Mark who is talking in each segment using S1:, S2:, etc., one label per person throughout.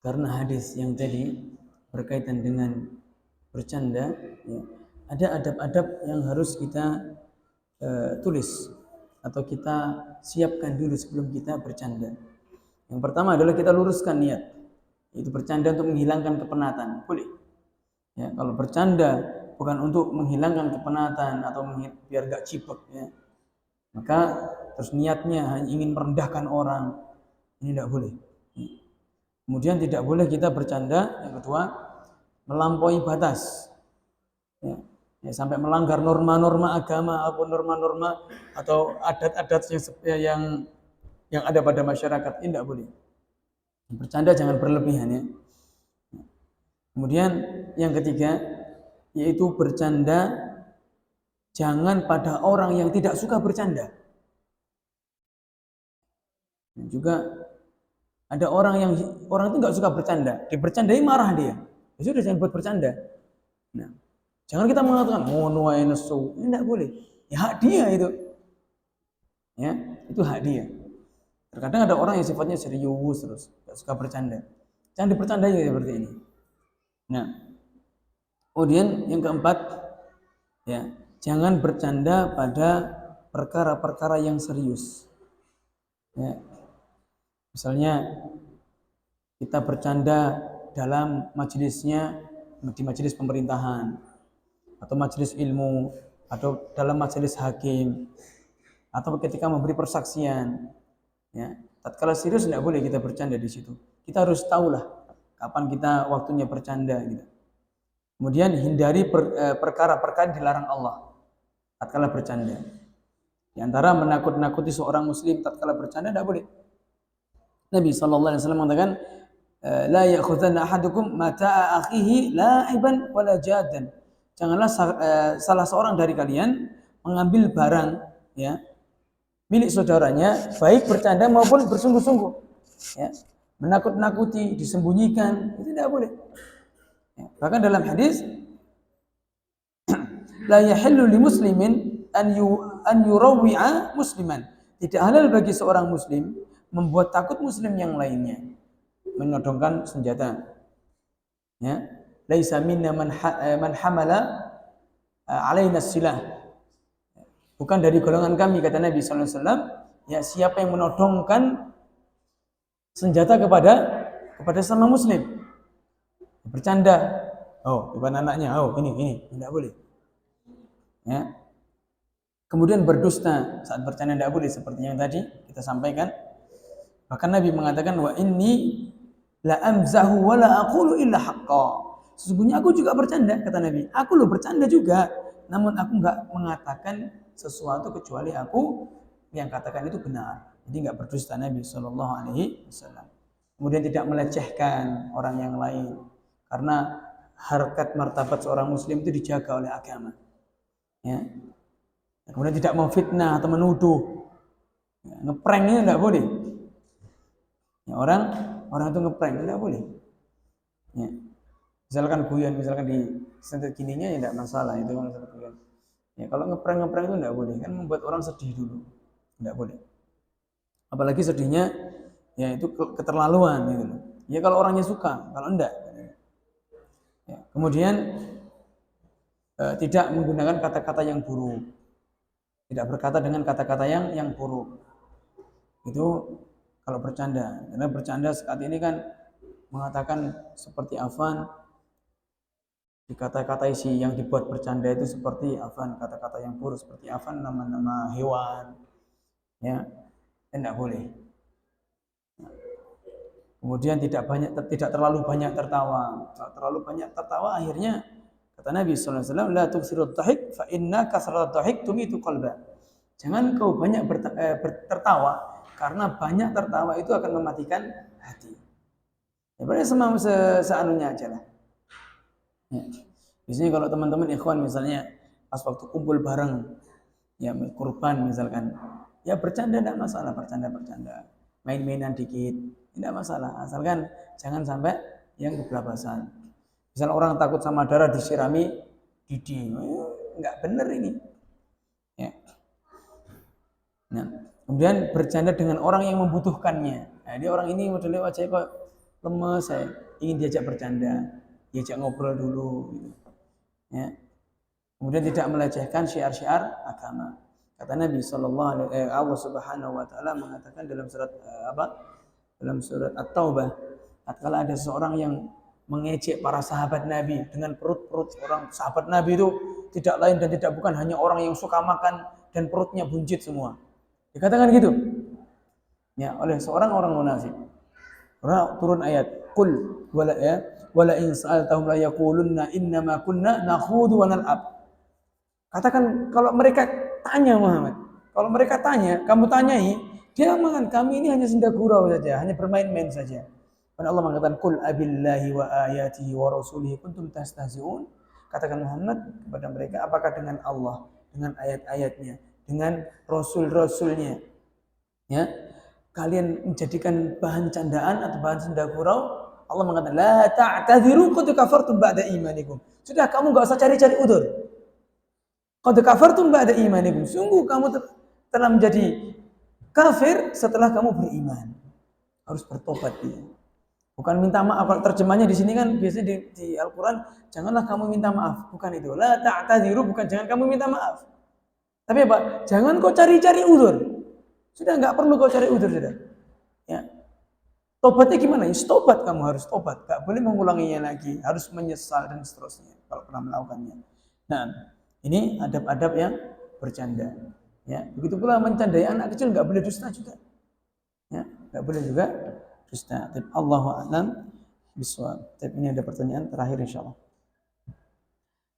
S1: Karena hadis yang tadi berkaitan dengan bercanda, ya, ada adab-adab yang harus kita tulis atau kita siapkan dulu sebelum kita bercanda. Yang pertama adalah kita luruskan niat, itu bercanda untuk menghilangkan kepenatan, boleh. Ya, kalau bercanda bukan untuk menghilangkan kepenatan atau biar gak cipek, ya, maka terus niatnya hanya ingin merendahkan orang, ini tidak boleh. Kemudian tidak boleh kita bercanda, yang kedua, melampaui batas, ya, ya, sampai melanggar norma-norma agama atau norma-norma atau adat-adat yang ada pada masyarakat, ini tidak boleh. Bercanda jangan berlebihan, ya. Kemudian yang ketiga, yaitu bercanda jangan pada orang yang tidak suka bercanda. Dan juga ada orang itu nggak suka bercanda, dibercandai marah dia. Ya sudah, jangan buat bercanda. Nah, jangan kita mengatakan ngono ae nesu, ini tidak boleh. Ya hak dia itu. Ya, itu hak dia. Terkadang ada orang yang sifatnya serius terus, nggak suka bercanda. Jangan dibercandai seperti ini. Nah, kemudian yang keempat, ya, jangan bercanda pada perkara-perkara yang serius. Ya, misalnya kita bercanda dalam majelisnya, di majelis pemerintahan atau majelis ilmu atau dalam majelis hakim atau ketika memberi persaksian, ya, tatkala serius tidak boleh kita bercanda di situ. Kita harus tahulah kapan kita waktunya bercanda, gitu. Kemudian hindari perkara-perkara yang dilarang Allah tatkala bercanda. Di antara menakut-nakuti seorang muslim tatkala bercanda tidak boleh. Nabi SAW mengatakan, la ya'khudhanna ahadukum mata'a akhihi la'iban wala jadan. Janganlah salah seorang dari kalian mengambil barang, ya, milik saudaranya, baik bercanda maupun bersungguh-sungguh, ya. Menakut-nakuti, disembunyikan, itu tidak boleh. Ya. Bahkan dalam hadis, la yahillu li muslimin an yurawwi'a musliman. Tidak halal bagi seorang muslim membuat takut muslim yang lainnya, menodongkan senjata. Ya, laisa minna man hamala alaina silah. Bukan dari golongan kami, kata Nabi sallallahu alaihi wasallam, ya, siapa yang menodongkan senjata kepada sama muslim. Bercanda, oh, bukan anaknya, oh, ini tidak boleh. Ya. Kemudian berdusta saat bercanda tidak boleh, seperti yang tadi kita sampaikan. Bahkan Nabi mengatakan, wa inni la amzahu wa la aqulu illa haqqa. Sesungguhnya aku juga bercanda, kata Nabi. Aku loh bercanda juga, namun aku enggak mengatakan sesuatu kecuali aku yang katakan itu benar. Jadi enggak berdusta Nabi sallallahu alaihi wasallam. Kemudian tidak melecehkan orang yang lain, karena harkat martabat seorang muslim itu dijaga oleh agama. Ya. Kemudian tidak memfitnah atau menuduh. Ya, ngeprank ini tidak boleh. Ya, orang itu ngeprank tidak boleh. Ya. Misalkan guyon, misalkan di sentet gininya ya tidak masalah, itu kan guyon. Ya, kalau ngeprank itu tidak boleh, kan membuat orang sedih dulu. Tidak boleh. Apalagi sedihnya ya itu keterlaluan gitu. Ya kalau orangnya suka, kalau enggak. Ya. Kemudian tidak menggunakan kata-kata yang buruk. Tidak berkata dengan kata-kata yang buruk. Itu kalau bercanda. Karena bercanda saat ini kan mengatakan seperti Afan, dikata-katai si yang dibuat bercanda itu seperti Afan, kata-kata yang buruk seperti Afan, nama-nama hewan, ya, tidak boleh. Kemudian tidak terlalu banyak tertawa. Terlalu banyak tertawa akhirnya kata Nabi SAW, la tuksirut dhahik fa inna kasrat dhahik tumitu qalba. Jangan kau banyak tertawa, karena banyak tertawa itu akan mematikan hati. Ya, berarti seanunya aja lah. Ya. Biasanya kalau teman-teman ikhwan misalnya pas waktu kumpul bareng, ya kurban misalkan, ya bercanda tidak masalah, bercanda, main-mainan dikit tidak masalah, asalkan jangan sampai yang kebelabasan. Misal orang takut sama darah disirami didi, nggak bener ini. Ya. Nah, Kemudian bercanda dengan orang yang membutuhkannya. Nah, dia orang ini modelnya wajahnya kok lemes, saya ingin diajak bercanda, diajak ngobrol dulu. Gitu. Ya. Kemudian tidak melecehkan syiar-syiar agama. Kata Nabi Allah Subhanahu wa taala mengatakan dalam surat Dalam surat At-Taubah, tatkala ada seseorang yang mengejek para sahabat Nabi dengan perut-perut orang sahabat Nabi itu tidak lain dan tidak bukan hanya orang yang suka makan dan perutnya buncit semua. Dikatakan gitu. Ya, oleh seorang orang munafik. Karena turun ayat, "Qul wala in sa'altahum la yaqulunna innama kunna nakhudu wa nal'ab." Katakan kalau mereka tanya Muhammad, kalau mereka tanya, kamu tanyai, dia mengatakan kami ini hanya senda gurau saja, hanya bermain-main saja. Dan Allah mengatakan, "Qul abillahi wa ayatihi wa rasulihi kuntum tastahzi'un." Katakan Muhammad kepada mereka, apakah dengan Allah, dengan ayat-ayatnya, dengan rasul-rasulnya, ya, kalian menjadikan bahan candaan atau bahan senda gurau? Allah mengatakan, "La ta'tadhiru qad kafartum ba'da imanikum." Sudah, kamu enggak usah cari-cari udzur. Qad kafartum ba'da imanikum. Sungguh kamu telah menjadi kafir setelah kamu beriman. Harus bertobat dia. Bukan minta maaf. Kalau terjemahnya di sini kan biasanya di Al-Quran, janganlah kamu minta maaf. Bukan itu. La ta'tadhiru, bukan jangan kamu minta maaf. Tapi apa? Jangan kau cari-cari udzur. Sudah enggak perlu kau cari udzur sudah. Ya. Tobatnya gimana? Ya, tobat, kamu harus tobat. Enggak boleh mengulanginya lagi. Harus menyesal dan seterusnya kalau pernah melakukannya. Nah, ini adab-adab yang bercanda. Ya, begitu pula mencandai anak kecil enggak boleh dusta juga. Ya, enggak boleh juga dusta. Allahu a'lam bishawab. Tapi ini ada pertanyaan terakhir insyaallah.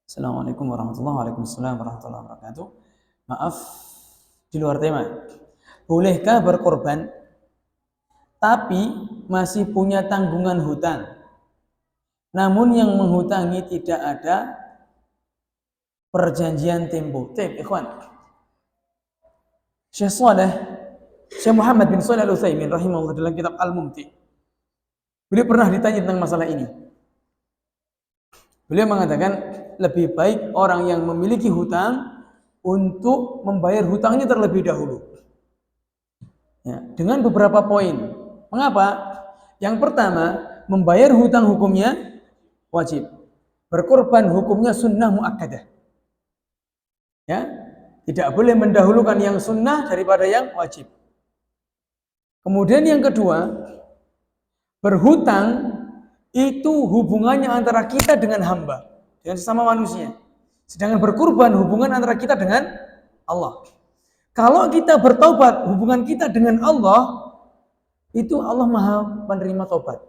S1: Assalamualaikum warahmatullahi wabarakatuh. Maaf di luar tema. Bolehkah berkorban tapi masih punya tanggungan hutang? Namun yang menghutangi tidak ada perjanjian tempo. Ikhwan. Syekh Muhammad bin Shalih Al-Utsaimin rahimahullah dalam kitab Al-Mumti. Beliau pernah ditanya tentang masalah ini. Beliau mengatakan lebih baik orang yang memiliki hutang untuk membayar hutangnya terlebih dahulu. Ya, dengan beberapa poin. Mengapa? Yang pertama, membayar hutang hukumnya wajib. Berkorban hukumnya sunnah muakkadah. Ya, tidak boleh mendahulukan yang sunnah daripada yang wajib. Kemudian yang kedua, berhutang itu hubungannya antara kita dengan hamba, dengan sesama manusia. Sedangkan berkorban hubungan antara kita dengan Allah. Kalau kita bertobat, hubungan kita dengan Allah, itu Allah Maha penerima tobat.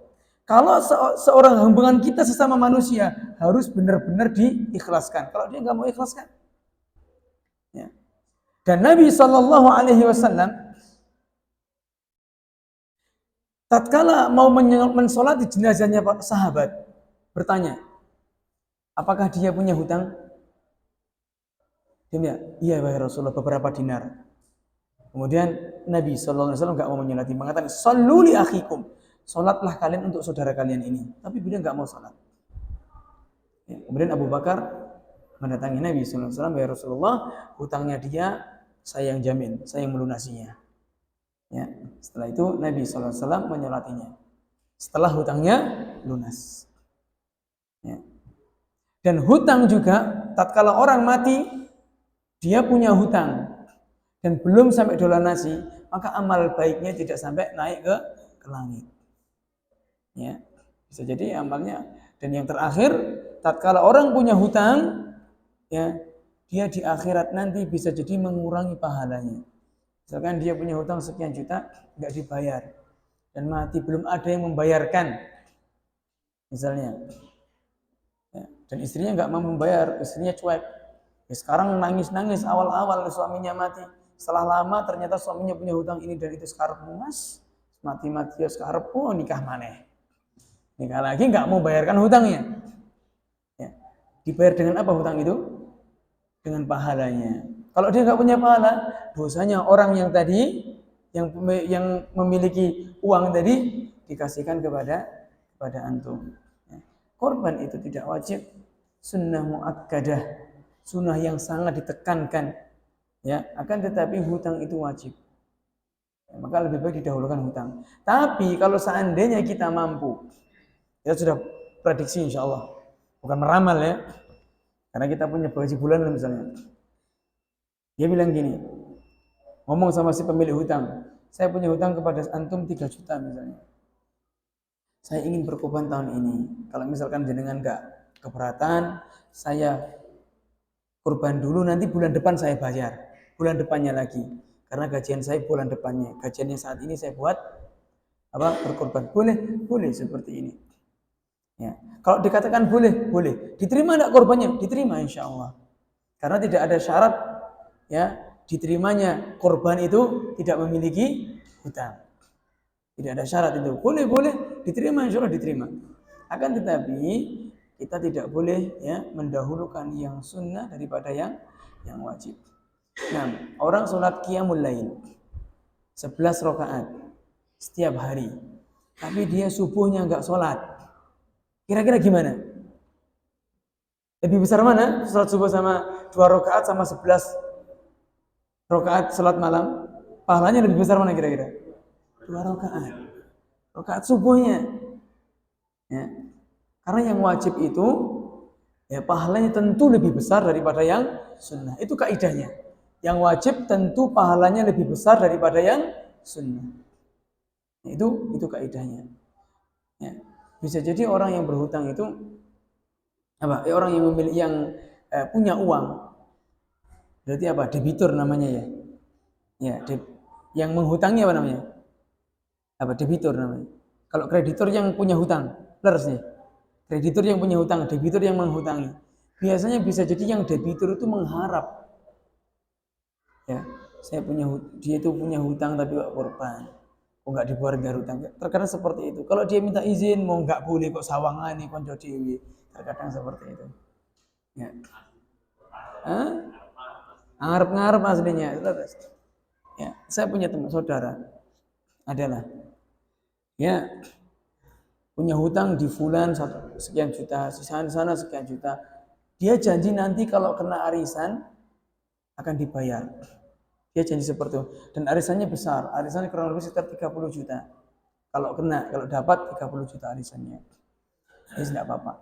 S1: Kalau seorang hubungan kita sesama manusia, harus benar-benar diikhlaskan. Kalau dia nggak mau ikhlaskan. Ya. Dan Nabi SAW, tatkala mau mensolati jenazahnya sahabat, bertanya, apakah dia punya hutang? Dia, iya wahai Rasulullah, beberapa dinar. Kemudian Nabi SAW enggak mau menyolati, mengatakan, "Shallu li akhikum." Salatlah kalian untuk saudara kalian ini. Tapi beliau enggak mau salat. Ya, kemudian Abu Bakar mendatangi Nabi SAW, "Ya Rasulullah, hutangnya dia saya yang jamin, saya yang melunasinya." Ya, setelah itu Nabi SAW menyolatinya. Setelah hutangnya lunas. Ya. Dan hutang juga, tatkala orang mati, dia punya hutang dan belum sampai dolonasi, maka amal baiknya tidak sampai naik ke langit. Ya, bisa jadi amalnya. Dan yang terakhir, tatkala orang punya hutang, ya, dia di akhirat nanti bisa jadi mengurangi pahalanya. Misalkan dia punya hutang sekian juta, nggak dibayar, dan mati belum ada yang membayarkan, misalnya, ya, dan istrinya nggak mau membayar, istrinya cuek. Ya, sekarang nangis-nangis awal-awal suaminya mati. Setelah lama ternyata suaminya punya hutang ini dan itu sekarepmu mas. Mati-mati ya sekarepmu, nikah maneh. Nikah lagi nggak mau bayarkan hutangnya. Ya. Dibayar dengan apa hutang itu? Dengan pahalanya. Kalau dia nggak punya pahala, dosanya orang yang tadi yang memiliki uang tadi dikasihkan kepada antum. Ya. Korban itu tidak wajib, sunnah muakkadah. Sunnah yang sangat ditekankan, ya, akan tetapi hutang itu wajib. maka lebih baik didahulukan hutang. Tapi kalau seandainya kita mampu, kita sudah prediksi insya Allah, bukan meramal ya, karena kita punya gaji bulanan misalnya. Dia bilang gini, ngomong sama si pemilik hutang, saya punya hutang kepada antum 3 juta misalnya. Saya ingin berkorban tahun ini. Kalau misalkan jenengan gak keberatan, saya kurban dulu, nanti bulan depan saya bayar. Bulan depannya lagi. Karena gajian saya bulan depannya. Gajiannya saat ini saya buat berkorban. Boleh, boleh seperti ini. Ya. Kalau dikatakan boleh, boleh. Diterima enggak korbannya? Diterima insya Allah. Karena tidak ada syarat ya diterimanya korban itu tidak memiliki hutang. Tidak ada syarat itu. Boleh, boleh diterima, insya Allah diterima. Akan tetapi kita tidak boleh ya mendahulukan yang sunnah daripada yang wajib. Nah, orang sholat qiyamul lail 11 rakaat setiap hari, tapi dia subuhnya enggak sholat. Kira-kira gimana? Lebih besar mana? Sholat subuh sama 2 rakaat sama 11 rakaat sholat malam? Pahalanya lebih besar mana kira-kira? 2 rakaat. Rakaat subuhnya. Ya. Karena yang wajib itu ya pahalanya tentu lebih besar daripada yang sunnah. Itu kaidahnya. Yang wajib tentu pahalanya lebih besar daripada yang sunnah. Ya, itu kaidahnya. Ya. Bisa jadi orang yang berhutang itu apa? Orang yang memiliki punya uang. Berarti apa? Debitur namanya ya. Ya, yang menghutangi apa namanya? Apa debitur namanya? Kalau kreditor yang punya hutang, leres nih. Kreditor yang punya hutang, debitur yang menghutangi. Biasanya bisa jadi yang debitur itu mengharap, ya, dia itu punya hutang tapi gak korban, kok nggak dibayar hutang. Terkadang seperti itu. Kalau dia minta izin, mau nggak boleh kok sawangan nih konco dewi. Terkadang seperti itu. Ya. Ngarep-ngarep aslinya. Ya, saya punya teman saudara adalah ya punya hutang di fulan sekian juta, sisaan sana sekian juta. Dia janji nanti kalau kena arisan akan dibayar. Dia janji seperti itu. Dan arisannya besar. Arisannya kurang lebih sekitar 30 juta. Kalau dapat 30 juta arisannya. Ini tidak apa-apa.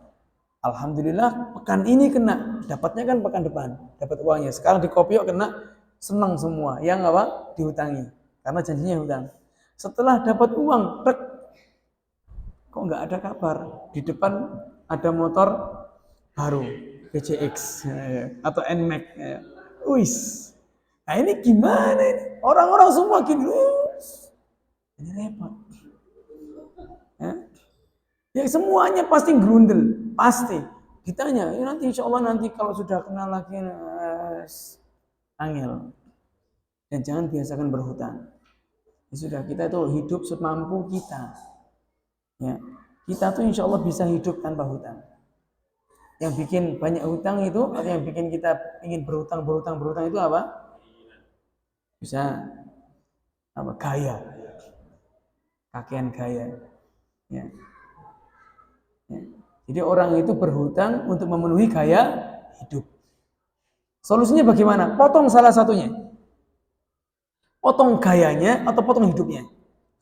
S1: Alhamdulillah pekan ini kena. Dapatnya kan pekan depan. Dapat uangnya. Sekarang di Kopiok kena, senang semua. Yang dihutangi. Karena janjinya hutang. Setelah dapat uang, kok nggak ada kabar. Di depan ada motor baru. PCX atau NMAX. Wis. Nah ini gimana ini? Orang-orang semua gini. Ini repot. Ya semuanya pasti grundel. Pasti. Ditanya, ya nanti insya Allah nanti kalau sudah kenal lagi angel. Dan jangan biasakan berhutang. Ya sudah, kita itu hidup semampu kita. Ya, kita tuh insya Allah bisa hidup tanpa hutang. Yang bikin banyak hutang itu, atau yang bikin kita ingin berhutang itu apa? Bisa gaya, kakean gaya. Ya. Ya. Jadi orang itu berhutang untuk memenuhi gaya hidup. Solusinya bagaimana? Potong salah satunya. Potong gayanya atau potong hidupnya.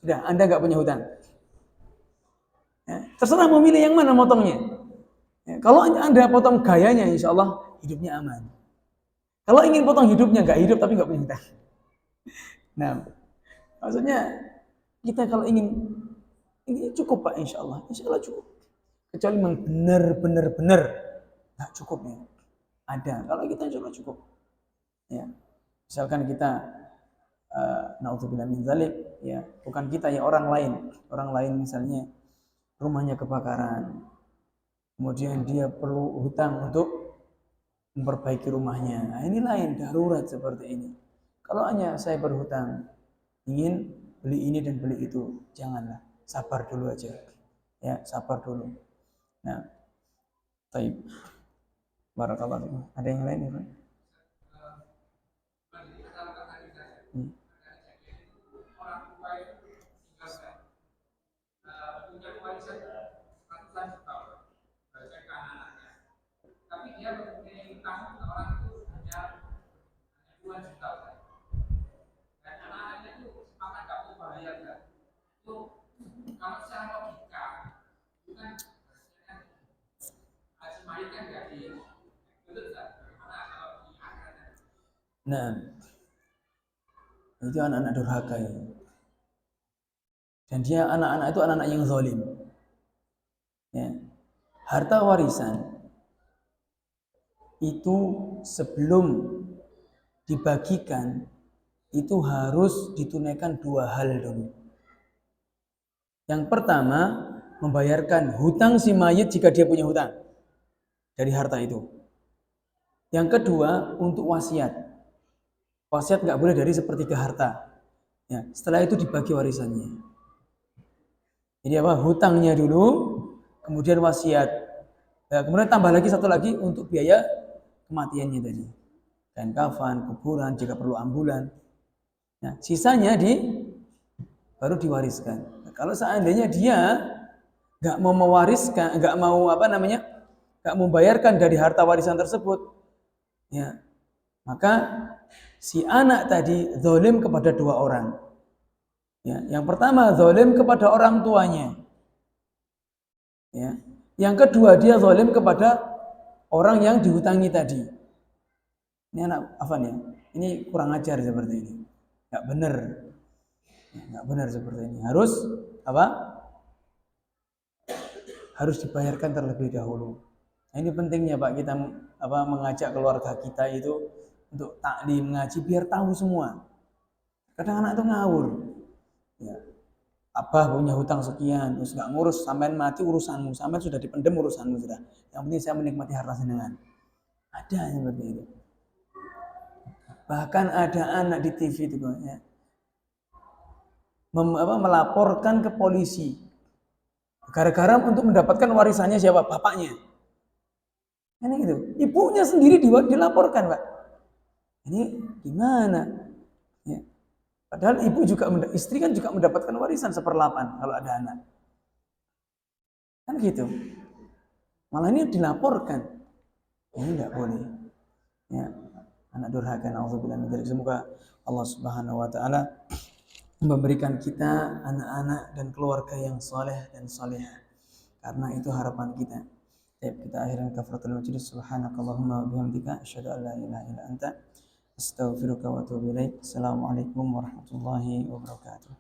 S1: Sudah, Anda nggak punya hutang. Ya. Terserah memilih yang mana potongnya. Ya. Kalau Anda potong gayanya, insya Allah hidupnya aman. Kalau ingin potong hidupnya, nggak hidup tapi nggak punya hutang. Nah, maksudnya kita kalau ingin ini cukup Pak, insya Allah cukup. Kecuali memang benar nggak cukupnya. Ada, kalau kita insya Allah cukup. Ya, misalkan kita naudzubillah min dzalik, ya bukan kita ya orang lain misalnya rumahnya kebakaran, kemudian dia perlu hutang untuk memperbaiki rumahnya. Nah, ini lain, darurat seperti ini. Kalau hanya saya berhutang ingin beli ini dan beli itu, janganlah, sabar dulu aja. Ya, sabar dulu. Nah, baik. Barakallahu. Ada yang lain ya, Pak? Nah, itu anak-anak durhaka ya. Dan dia anak-anak itu anak-anak yang zalim. Ya. Harta warisan itu sebelum dibagikan itu harus ditunaikan dua hal dulu. Yang pertama, membayarkan hutang si mayit jika dia punya hutang dari harta itu. Yang kedua, untuk wasiat. Wasiat nggak boleh dari sepertiga harta. Ya, setelah itu dibagi warisannya. Jadi apa? Hutangnya dulu, kemudian wasiat. Ya, kemudian tambah lagi satu lagi untuk biaya kematiannya tadi. Kain kafan, kuburan, jika perlu ambulan. Nah, sisanya baru diwariskan. Nah, kalau seandainya dia nggak mau mewariskan, nggak mau nggak membayarkan dari harta warisan tersebut, ya maka si anak tadi zalim kepada dua orang. Ya, yang pertama zalim kepada orang tuanya. Ya. Yang kedua dia zalim kepada orang yang dihutangi tadi. Ini anak apa nih? Ini kurang ajar seperti ini. Nggak benar. Nggak benar seperti ini. Harus apa? Harus dibayarkan terlebih dahulu. Nah, ini pentingnya Pak kita mengajak keluarga kita itu untuk taklim ngaji biar tahu semua. Kadang anak itu ngawur. Ya. Abah punya hutang sekian, terus nggak ngurus, sampean mati urusanmu, sampean sudah dipendem urusanmu sudah. Yang penting saya menikmati harta jenengan. Ada seperti itu. Bahkan ada anak di TV itu ya, melaporkan ke polisi gara-gara untuk mendapatkan warisannya siapa? Bapaknya. Ini gitu. Ibunya sendiri dilaporkan, Pak. Ini gimana? Ya. Padahal istri kan juga mendapatkan warisan 1/8 kalau ada anak. Kan gitu. Malah ini dilaporkan. Ini enggak boleh. Ya. Anak durhaka, naudzubillah min dzalik. Semoga Allah Subhanahu wa taala memberikan kita anak-anak dan keluarga yang saleh dan salihah. Karena itu harapan kita. Kita akhirnya kafaratul majlis. Subhanakallahumma wa bihamdika asyhadu an la ilaha illa anta astaghfiruka wa atubu ilaik. Assalamualaikum warahmatullahi wabarakatuh.